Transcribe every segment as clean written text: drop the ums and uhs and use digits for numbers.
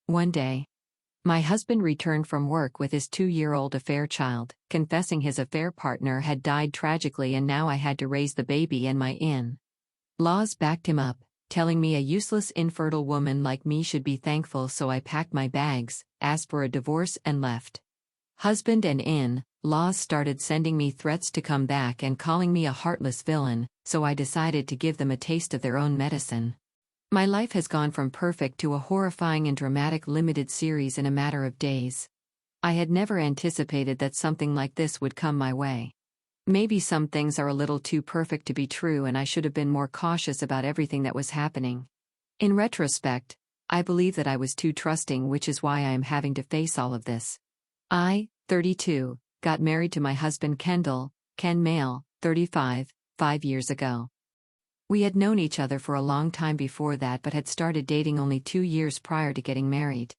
One day, my husband returned from work with his 2-year-old affair child, confessing his affair partner had died tragically and now I had to raise the baby and my in-laws backed him up, telling me a useless infertile woman like me should be thankful, so I packed my bags, asked for a divorce and left. Husband and in-laws started sending me threats to come back and calling me a heartless villain, so I decided to give them a taste of their own medicine. My life has gone from perfect to a horrifying and dramatic limited series in a matter of days. I had never anticipated that something like this would come my way. Maybe some things are a little too perfect to be true and I should have been more cautious about everything that was happening. In retrospect, I believe that I was too trusting, which is why I am having to face all of this. I, 32, got married to my husband Kendall, Ken male, 35, 5 years ago. We had known each other for a long time before that but had started dating only 2 years prior to getting married.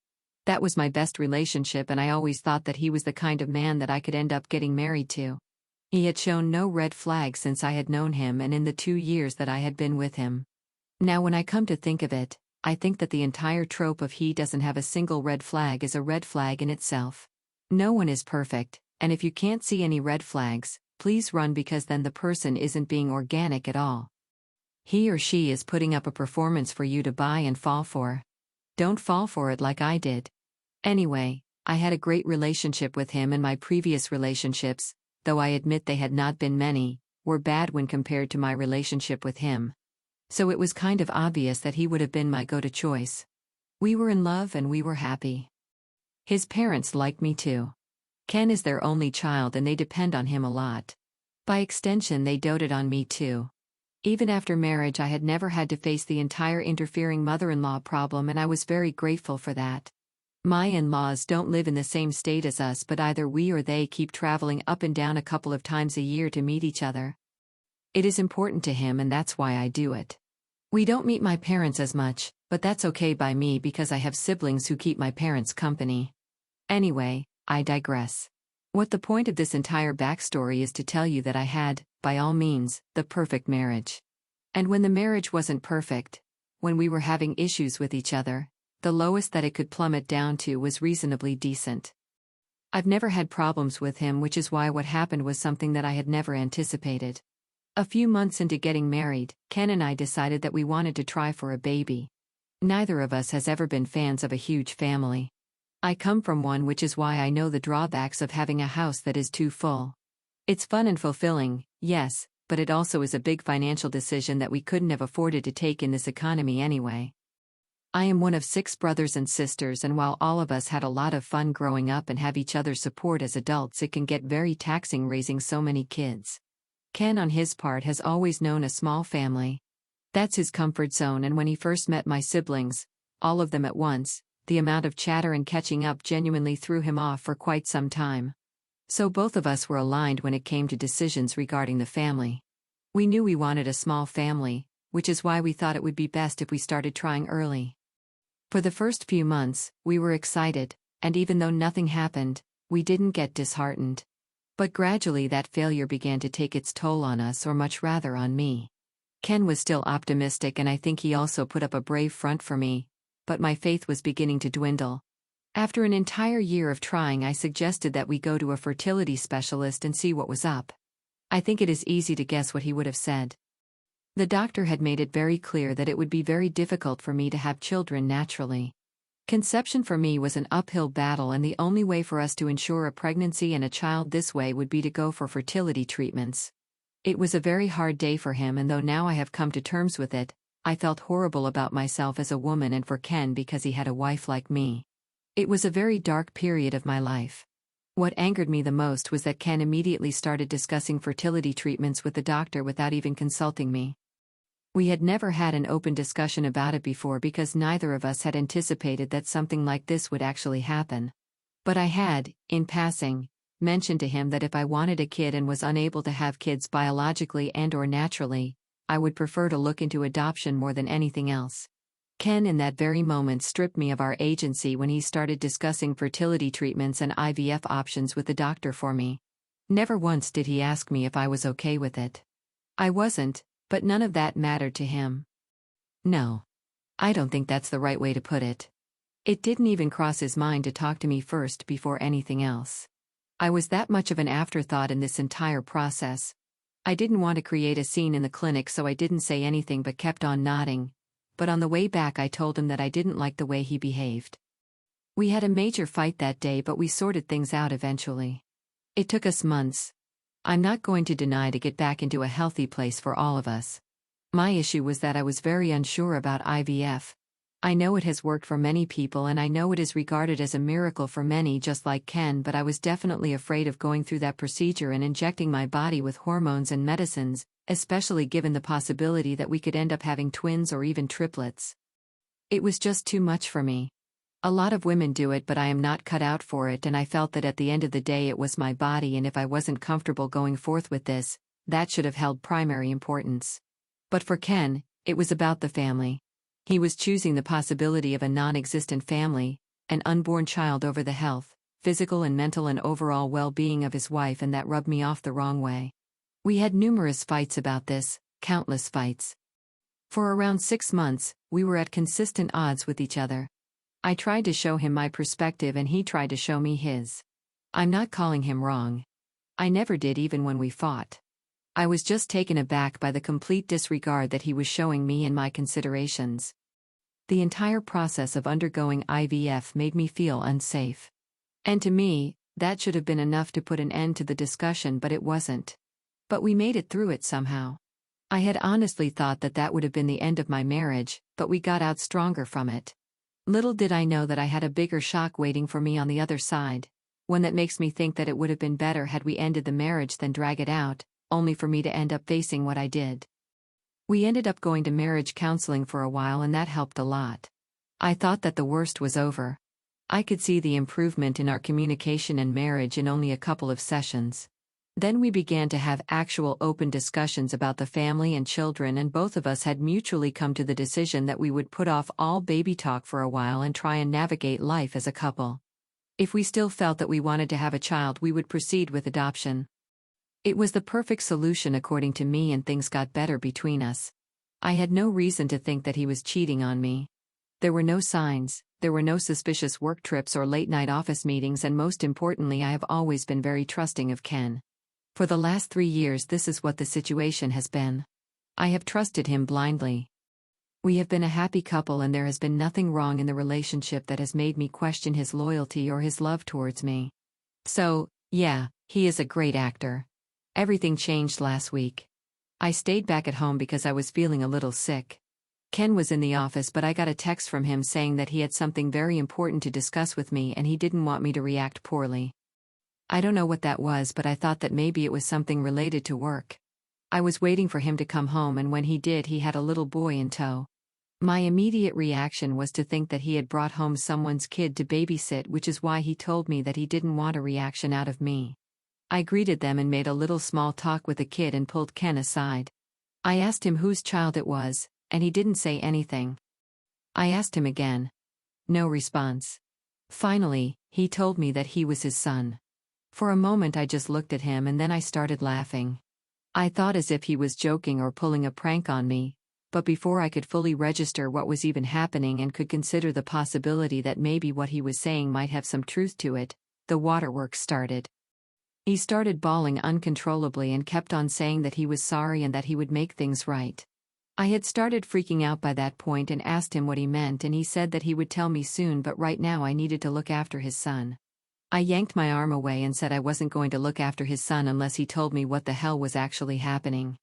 That was my best relationship and I always thought that he was the kind of man that I could end up getting married to. He had shown no red flags since I had known him and in the 2 years that I had been with him. Now when I come to think of it, I think that the entire trope of he doesn't have a single red flag is a red flag in itself. No one is perfect, and if you can't see any red flags, please run, because then the person isn't being organic at all. He or she is putting up a performance for you to buy and fall for. Don't fall for it like I did. Anyway, I had a great relationship with him, and my previous relationships, though I admit they had not been many, were bad when compared to my relationship with him. So it was kind of obvious that he would have been my go-to choice. We were in love and we were happy. His parents liked me too. Ken is their only child and they depend on him a lot. By extension, they doted on me too. Even after marriage, I had never had to face the entire interfering mother-in-law problem, and I was very grateful for that. My in-laws don't live in the same state as us, but either we or they keep traveling up and down a couple of times a year to meet each other. It is important to him and that's why I do it. We don't meet my parents as much, but that's okay by me because I have siblings who keep my parents company. Anyway, I digress. What the point of this entire backstory is to tell you that I had, by all means, the perfect marriage. And when the marriage wasn't perfect, when we were having issues with each other, the lowest that it could plummet down to was reasonably decent. I've never had problems with him, which is why what happened was something that I had never anticipated. A few months into getting married, Ken and I decided that we wanted to try for a baby. Neither of us has ever been fans of a huge family. I come from one, which is why I know the drawbacks of having a house that is too full. It's fun and fulfilling, yes, but it also is a big financial decision that we couldn't have afforded to take in this economy anyway. I am one of 6 brothers and sisters, and while all of us had a lot of fun growing up and have each other's support as adults, it can get very taxing raising so many kids. Ken on his part has always known a small family. That's his comfort zone, and when he first met my siblings, all of them at once, the amount of chatter and catching up genuinely threw him off for quite some time. So both of us were aligned when it came to decisions regarding the family. We knew we wanted a small family, which is why we thought it would be best if we started trying early. For the first few months, we were excited, and even though nothing happened, we didn't get disheartened. But gradually that failure began to take its toll on us, or much rather on me. Ken was still optimistic, and I think he also put up a brave front for me, but my faith was beginning to dwindle. After an entire year of trying, I suggested that we go to a fertility specialist and see what was up. I think it is easy to guess what he would have said. The doctor had made it very clear that it would be very difficult for me to have children naturally. Conception for me was an uphill battle, and the only way for us to ensure a pregnancy and a child this way would be to go for fertility treatments. It was a very hard day for him, and though now I have come to terms with it, I felt horrible about myself as a woman and for Ken because he had a wife like me. It was a very dark period of my life. What angered me the most was that Ken immediately started discussing fertility treatments with the doctor without even consulting me. We had never had an open discussion about it before because neither of us had anticipated that something like this would actually happen. But I had, in passing, mentioned to him that if I wanted a kid and was unable to have kids biologically and/or naturally, I would prefer to look into adoption more than anything else. Ken in that very moment stripped me of our agency when he started discussing fertility treatments and IVF options with the doctor for me. Never once did he ask me if I was okay with it. I wasn't, but none of that mattered to him. No. I don't think that's the right way to put it. It didn't even cross his mind to talk to me first before anything else. I was that much of an afterthought in this entire process. I didn't want to create a scene in the clinic, so I didn't say anything but kept on nodding. But on the way back I told him that I didn't like the way he behaved. We had a major fight that day, but we sorted things out eventually. It took us months. I'm not going to deny to get back into a healthy place for all of us. My issue was that I was very unsure about IVF. I know it has worked for many people and I know it is regarded as a miracle for many, just like Ken, but I was definitely afraid of going through that procedure and injecting my body with hormones and medicines, especially given the possibility that we could end up having twins or even triplets. It was just too much for me. A lot of women do it, but I am not cut out for it, and I felt that at the end of the day it was my body, and if I wasn't comfortable going forth with this, that should have held primary importance. But for Ken, it was about the family. He was choosing the possibility of a non-existent family, an unborn child over the health, physical and mental and overall well-being of his wife, and that rubbed me off the wrong way. We had numerous fights about this, countless fights. For around 6 months, we were at consistent odds with each other. I tried to show him my perspective and he tried to show me his. I'm not calling him wrong. I never did, even when we fought. I was just taken aback by the complete disregard that he was showing me and my considerations. The entire process of undergoing IVF made me feel unsafe. And to me, that should have been enough to put an end to the discussion, but it wasn't. But we made it through it somehow. I had honestly thought that that would have been the end of my marriage, but we got out stronger from it. Little did I know that I had a bigger shock waiting for me on the other side, one that makes me think that it would have been better had we ended the marriage than drag it out, only for me to end up facing what I did. We ended up going to marriage counseling for a while, and that helped a lot. I thought that the worst was over. I could see the improvement in our communication and marriage in only a couple of sessions. Then we began to have actual open discussions about the family and children, and both of us had mutually come to the decision that we would put off all baby talk for a while and try and navigate life as a couple. If we still felt that we wanted to have a child, we would proceed with adoption. It was the perfect solution according to me, and things got better between us. I had no reason to think that he was cheating on me. There were no signs, there were no suspicious work trips or late-night office meetings, and most importantly, I have always been very trusting of Ken. For the last 3 years, this is what the situation has been. I have trusted him blindly. We have been a happy couple, and there has been nothing wrong in the relationship that has made me question his loyalty or his love towards me. So, yeah, he is a great actor. Everything changed last week. I stayed back at home because I was feeling a little sick. Ken was in the office, but I got a text from him saying that he had something very important to discuss with me and he didn't want me to react poorly. I don't know what that was, but I thought that maybe it was something related to work. I was waiting for him to come home, and when he did, he had a little boy in tow. My immediate reaction was to think that he had brought home someone's kid to babysit, which is why he told me that he didn't want a reaction out of me. I greeted them and made a little small talk with the kid and pulled Ken aside. I asked him whose child it was, and he didn't say anything. I asked him again. No response. Finally, he told me that he was his son. For a moment I just looked at him and then I started laughing. I thought as if he was joking or pulling a prank on me, but before I could fully register what was even happening and could consider the possibility that maybe what he was saying might have some truth to it, the waterworks started. He started bawling uncontrollably and kept on saying that he was sorry and that he would make things right. I had started freaking out by that point and asked him what he meant, and he said that he would tell me soon, but right now I needed to look after his son. I yanked my arm away and said I wasn't going to look after his son unless he told me what the hell was actually happening.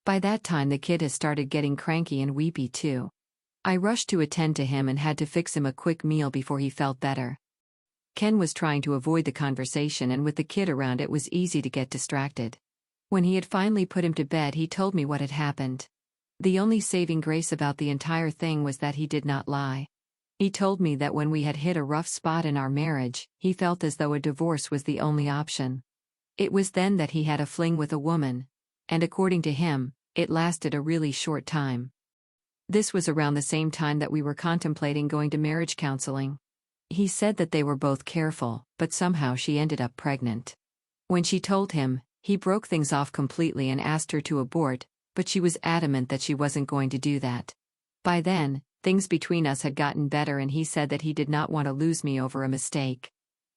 By that time the kid has started getting cranky and weepy too. I rushed to attend to him and had to fix him a quick meal before he felt better. Ken was trying to avoid the conversation, and with the kid around it was easy to get distracted. When he had finally put him to bed, he told me what had happened. The only saving grace about the entire thing was that he did not lie. He told me that when we had hit a rough spot in our marriage, he felt as though a divorce was the only option. It was then that he had a fling with a woman, and according to him, it lasted a really short time. This was around the same time that we were contemplating going to marriage counseling. He said that they were both careful, but somehow she ended up pregnant. When she told him, he broke things off completely and asked her to abort, but she was adamant that she wasn't going to do that. By then, Things between us had gotten better and he said that he did not want to lose me over a mistake.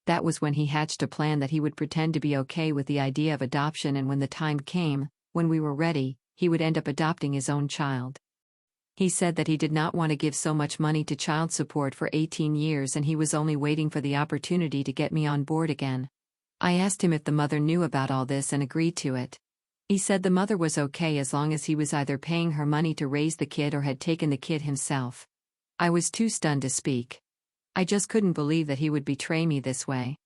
That was when he hatched a plan that he would pretend to be okay with the idea of adoption, and when the time came, when we were ready, he would end up adopting his own child. He said that he did not want to give so much money to child support for 18 years and he was only waiting for the opportunity to get me on board again. I asked him if the mother knew about all this and agreed to it. He said the mother was okay as long as he was either paying her money to raise the kid or had taken the kid himself. I was too stunned to speak. I just couldn't believe that he would betray me this way.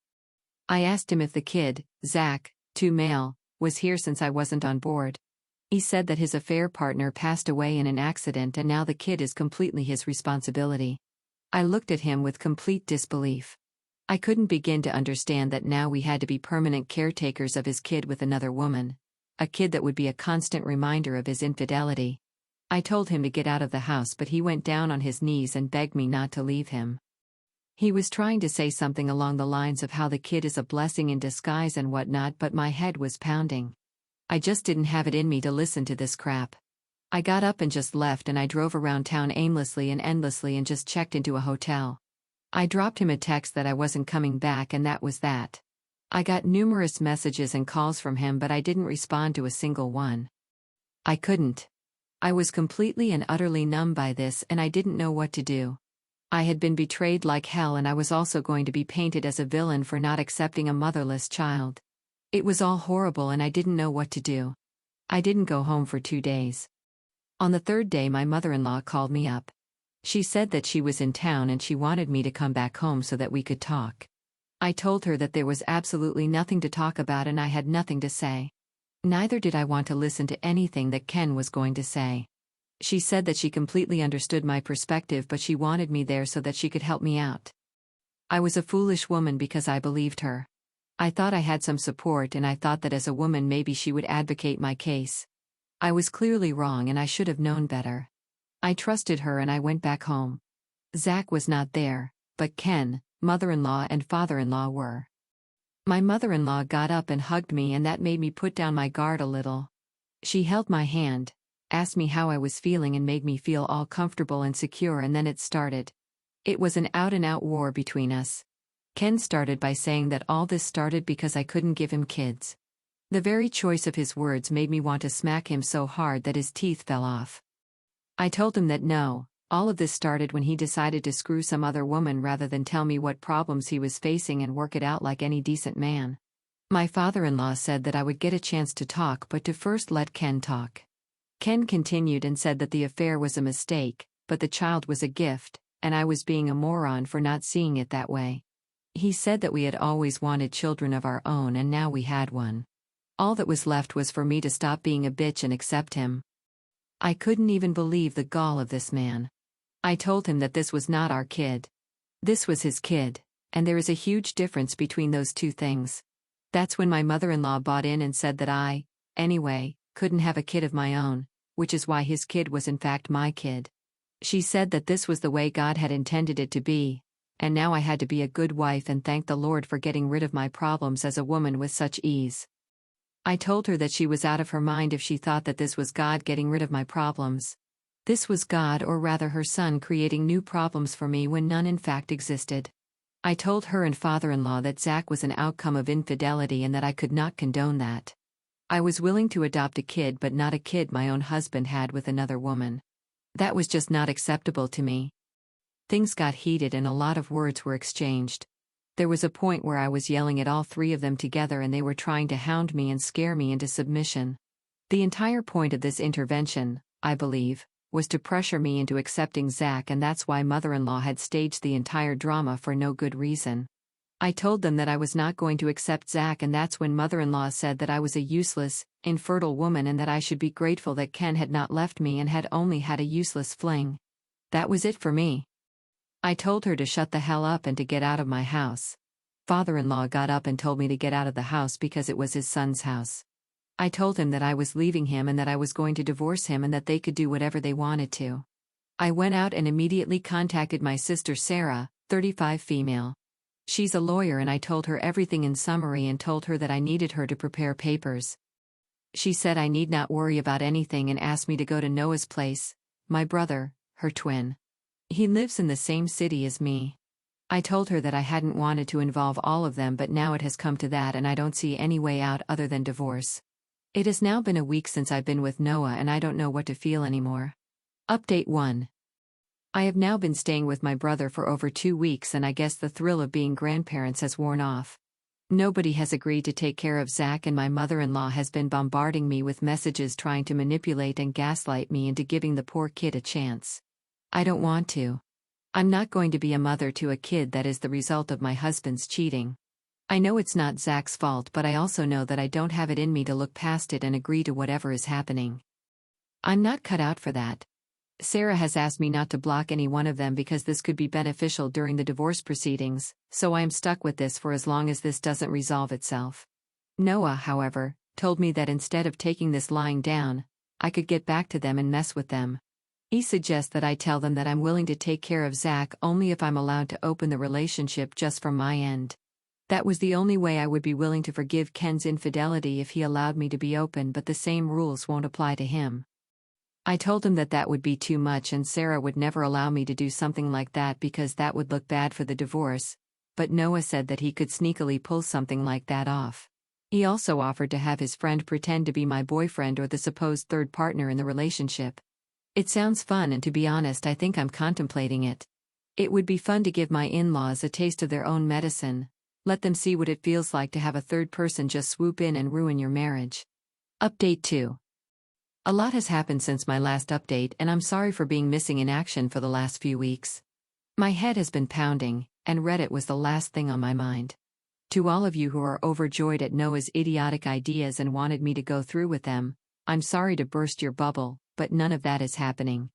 I asked him if the kid, Zach, male, was here since I wasn't on board. He said that his affair partner passed away in an accident and now the kid is completely his responsibility. I looked at him with complete disbelief. I couldn't begin to understand that now we had to be permanent caretakers of his kid with another woman. A kid that would be a constant reminder of his infidelity. I told him to get out of the house, but he went down on his knees and begged me not to leave him. He was trying to say something along the lines of how the kid is a blessing in disguise and whatnot, but my head was pounding. I just didn't have it in me to listen to this crap. I got up and just left, and I drove around town aimlessly and endlessly and just checked into a hotel. I dropped him a text that I wasn't coming back, and that was that. I got numerous messages and calls from him, but I didn't respond to a single one. I couldn't. I was completely and utterly numb by this, and I didn't know what to do. I had been betrayed like hell, and I was also going to be painted as a villain for not accepting a motherless child. It was all horrible and I didn't know what to do. I didn't go home for 2 days. On the 3rd day, my mother-in-law called me up. She said that she was in town and she wanted me to come back home so that we could talk. I told her that there was absolutely nothing to talk about and I had nothing to say. Neither did I want to listen to anything that Ken was going to say. She said that she completely understood my perspective, but she wanted me there so that she could help me out. I was a foolish woman because I believed her. I thought I had some support and I thought that as a woman maybe she would advocate my case. I was clearly wrong and I should have known better. I trusted her and I went back home. Zach was not there, but Ken, mother-in-law and father-in-law were. My mother-in-law got up and hugged me, and that made me put down my guard a little. She held my hand, asked me how I was feeling and made me feel all comfortable and secure, and then it started. It was an out-and-out war between us. Ken started by saying that all this started because I couldn't give him kids. The very choice of his words made me want to smack him so hard that his teeth fell off. I told him that no, all of this started when he decided to screw some other woman rather than tell me what problems he was facing and work it out like any decent man. My father-in-law said that I would get a chance to talk, but to first let Ken talk. Ken continued and said that the affair was a mistake, but the child was a gift, and I was being a moron for not seeing it that way. He said that we had always wanted children of our own and now we had one. All that was left was for me to stop being a bitch and accept him. I couldn't even believe the gall of this man. I told him that this was not our kid. This was his kid, and there is a huge difference between those two things. That's when my mother-in-law bought in and said that I, anyway, couldn't have a kid of my own, which is why his kid was in fact my kid. She said that this was the way God had intended it to be, and now I had to be a good wife and thank the Lord for getting rid of my problems as a woman with such ease. I told her that she was out of her mind if she thought that this was God getting rid of my problems. This was God, or rather her son, creating new problems for me when none in fact existed. I told her and father-in-law that Zach was an outcome of infidelity and that I could not condone that. I was willing to adopt a kid, but not a kid my own husband had with another woman. That was just not acceptable to me. Things got heated and a lot of words were exchanged. There was a point where I was yelling at all 3 of them together and they were trying to hound me and scare me into submission. The entire point of this intervention, I believe, was to pressure me into accepting Zach, and that's why mother-in-law had staged the entire drama for no good reason. I told them that I was not going to accept Zach, and that's when mother-in-law said that I was a useless, infertile woman and that I should be grateful that Ken had not left me and had only had a useless fling. That was it for me. I told her to shut the hell up and to get out of my house. Father-in-law got up and told me to get out of the house because it was his son's house. I told him that I was leaving him and that I was going to divorce him and that they could do whatever they wanted to. I went out and immediately contacted my sister Sarah, 35 female. She's a lawyer, and I told her everything in summary and told her that I needed her to prepare papers. She said I need not worry about anything and asked me to go to Noah's place, my brother, her twin. He lives in the same city as me. I told her that I hadn't wanted to involve all of them, but now it has come to that and I don't see any way out other than divorce. It has now been a week since I've been with Noah and I don't know what to feel anymore. Update 1. I have now been staying with my brother for over 2 weeks and I guess the thrill of being grandparents has worn off. Nobody has agreed to take care of Zach and my mother-in-law has been bombarding me with messages trying to manipulate and gaslight me into giving the poor kid a chance. I don't want to. I'm not going to be a mother to a kid that is the result of my husband's cheating. I know it's not Zach's fault, but I also know that I don't have it in me to look past it and agree to whatever is happening. I'm not cut out for that. Sarah has asked me not to block any one of them because this could be beneficial during the divorce proceedings, so I am stuck with this for as long as this doesn't resolve itself. Noah, however, told me that instead of taking this lying down, I could get back to them and mess with them. He suggests that I tell them that I'm willing to take care of Zach only if I'm allowed to open the relationship just from my end. That was the only way I would be willing to forgive Ken's infidelity if he allowed me to be open, but the same rules won't apply to him. I told him that that would be too much and Sarah would never allow me to do something like that because that would look bad for the divorce, but Noah said that he could sneakily pull something like that off. He also offered to have his friend pretend to be my boyfriend or the supposed third partner in the relationship. It sounds fun and to be honest I think I'm contemplating it. It would be fun to give my in-laws a taste of their own medicine, let them see what it feels like to have a third person just swoop in and ruin your marriage. Update 2. A lot has happened since my last update and I'm sorry for being missing in action for the last few weeks. My head has been pounding, and Reddit was the last thing on my mind. To all of you who are overjoyed at Noah's idiotic ideas and wanted me to go through with them, I'm sorry to burst your bubble, but none of that is happening.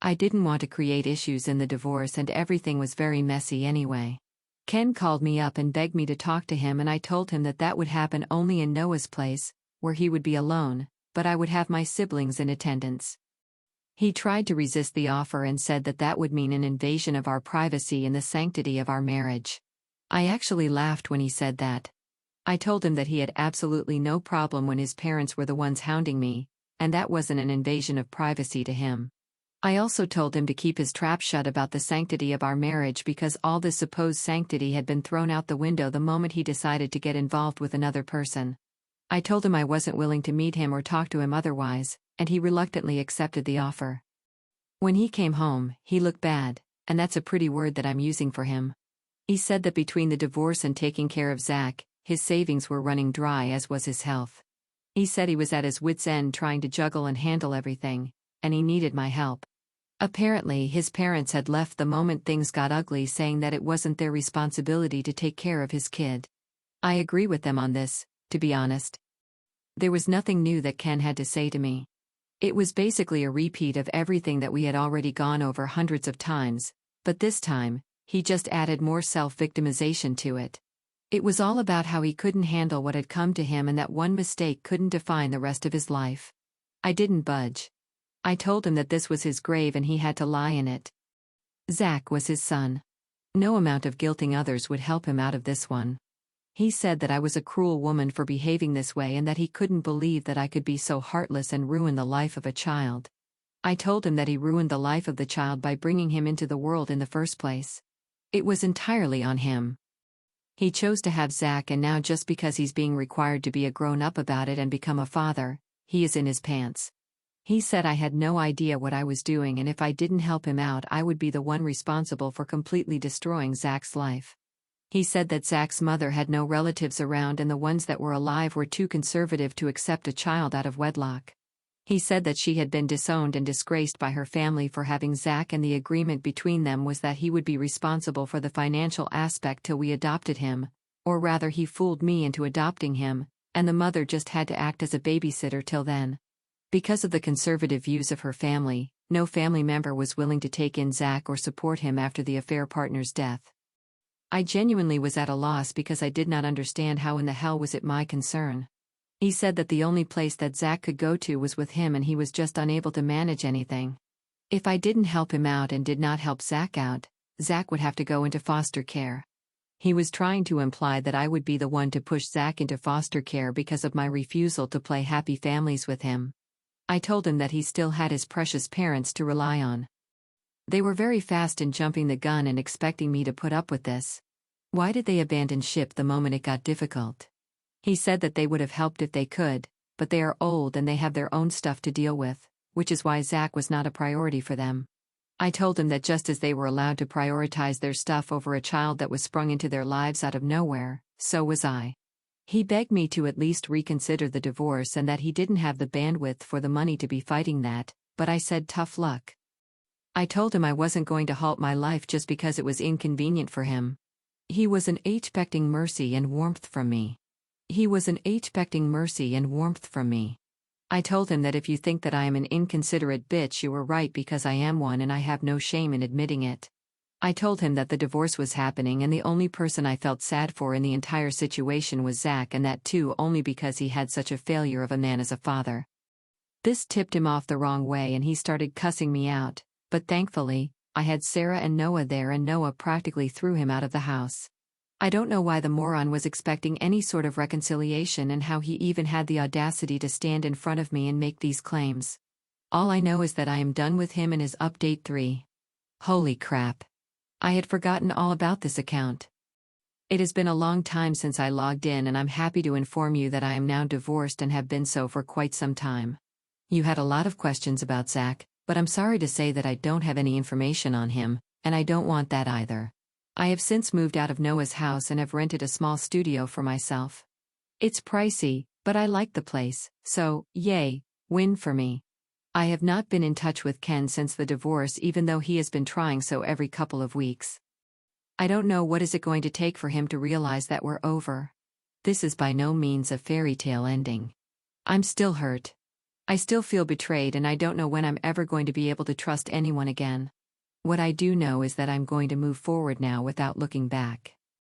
I didn't want to create issues in the divorce and everything was very messy anyway. Ken called me up and begged me to talk to him and I told him that that would happen only in Noah's place, where he would be alone, but I would have my siblings in attendance. He tried to resist the offer and said that that would mean an invasion of our privacy and the sanctity of our marriage. I actually laughed when he said that. I told him that he had absolutely no problem when his parents were the ones hounding me, and that wasn't an invasion of privacy to him. I also told him to keep his trap shut about the sanctity of our marriage because all this supposed sanctity had been thrown out the window the moment he decided to get involved with another person. I told him I wasn't willing to meet him or talk to him otherwise, and he reluctantly accepted the offer. When he came home, he looked bad, and that's a pretty word that I'm using for him. He said that between the divorce and taking care of Zach, his savings were running dry as was his health. He said he was at his wits' end trying to juggle and handle everything, and he needed my help. Apparently, his parents had left the moment things got ugly, saying that it wasn't their responsibility to take care of his kid. I agree with them on this, to be honest. There was nothing new that Ken had to say to me. It was basically a repeat of everything that we had already gone over hundreds of times, but this time, he just added more self-victimization to it. It was all about how he couldn't handle what had come to him and that one mistake couldn't define the rest of his life. I didn't budge. I told him that this was his grave and he had to lie in it. Zach was his son. No amount of guilting others would help him out of this one. He said that I was a cruel woman for behaving this way and that he couldn't believe that I could be so heartless and ruin the life of a child. I told him that he ruined the life of the child by bringing him into the world in the first place. It was entirely on him. He chose to have Zach and now just because he's being required to be a grown-up about it and become a father, he is in his pants. He said I had no idea what I was doing and if I didn't help him out I would be the one responsible for completely destroying Zach's life. He said that Zach's mother had no relatives around and the ones that were alive were too conservative to accept a child out of wedlock. He said that she had been disowned and disgraced by her family for having Zach and the agreement between them was that he would be responsible for the financial aspect till we adopted him, or rather he fooled me into adopting him, and the mother just had to act as a babysitter till then. Because of the conservative views of her family, no family member was willing to take in Zach or support him after the affair partner's death. I genuinely was at a loss because I did not understand how in the hell was it my concern. He said that the only place that Zach could go to was with him and he was just unable to manage anything. If I didn't help him out and did not help Zach out, Zach would have to go into foster care. He was trying to imply that I would be the one to push Zach into foster care because of my refusal to play happy families with him. I told him that he still had his precious parents to rely on. They were very fast in jumping the gun and expecting me to put up with this. Why did they abandon ship the moment it got difficult? He said that they would have helped if they could, but they are old and they have their own stuff to deal with, which is why Zach was not a priority for them. I told him that just as they were allowed to prioritize their stuff over a child that was sprung into their lives out of nowhere, so was I. He begged me to at least reconsider the divorce and that he didn't have the bandwidth for the money to be fighting that, but I said tough luck. I told him I wasn't going to halt my life just because it was inconvenient for him. He was expecting mercy and warmth from me. Expecting mercy and warmth from me. I told him that if you think that I am an inconsiderate bitch, you were right because I am one and I have no shame in admitting it. I told him that the divorce was happening and the only person I felt sad for in the entire situation was Zach, and that too only because he had such a failure of a man as a father. This tipped him off the wrong way and he started cussing me out, but thankfully, I had Sarah and Noah there and Noah practically threw him out of the house. I don't know why the moron was expecting any sort of reconciliation and how he even had the audacity to stand in front of me and make these claims. All I know is that I am done with him and his update 3. Holy crap. I had forgotten all about this account. It has been a long time since I logged in and I'm happy to inform you that I am now divorced and have been so for quite some time. You had a lot of questions about Zach, but I'm sorry to say that I don't have any information on him, and I don't want that either. I have since moved out of Noah's house and have rented a small studio for myself. It's pricey, but I like the place, so, yay, win for me. I have not been in touch with Ken since the divorce, even though he has been trying so every couple of weeks. I don't know what is it going to take for him to realize that we're over. This is by no means a fairy tale ending. I'm still hurt. I still feel betrayed and I don't know when I'm ever going to be able to trust anyone again. What I do know is that I'm going to move forward now without looking back.